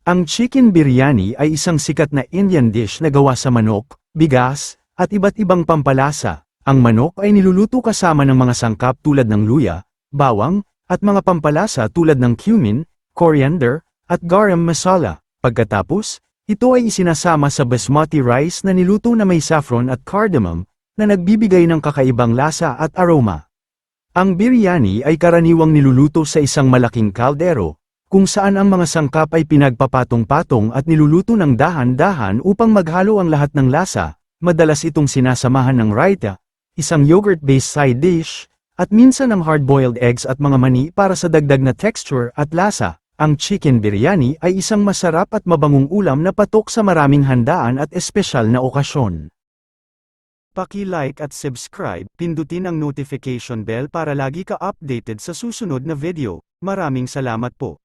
Ang chicken biryani ay isang sikat na Indian dish na gawa sa manok, bigas, at iba't ibang pampalasa. Ang manok ay niluluto kasama ng mga sangkap tulad ng luya, bawang, at mga pampalasa tulad ng cumin, coriander, at garam masala. Pagkatapos, ito ay isinasama sa basmati rice na niluto na may saffron at cardamom, na nagbibigay ng kakaibang lasa at aroma. Ang biryani ay karaniwang niluluto sa isang malaking kaldero, kung saan ang mga sangkap ay pinagpapatong-patong at niluluto ng dahan-dahan upang maghalo ang lahat ng lasa. Madalas itong sinasamahan ng raita, isang yogurt-based side dish, at minsan ng hard-boiled eggs at mga mani para sa dagdag na texture at lasa. Ang chicken biryani ay isang masarap at mabangong ulam na patok sa maraming handaan at espesyal na okasyon. Paki-like at subscribe, pindutin ang notification bell para lagi ka updated sa susunod na video. Maraming salamat po.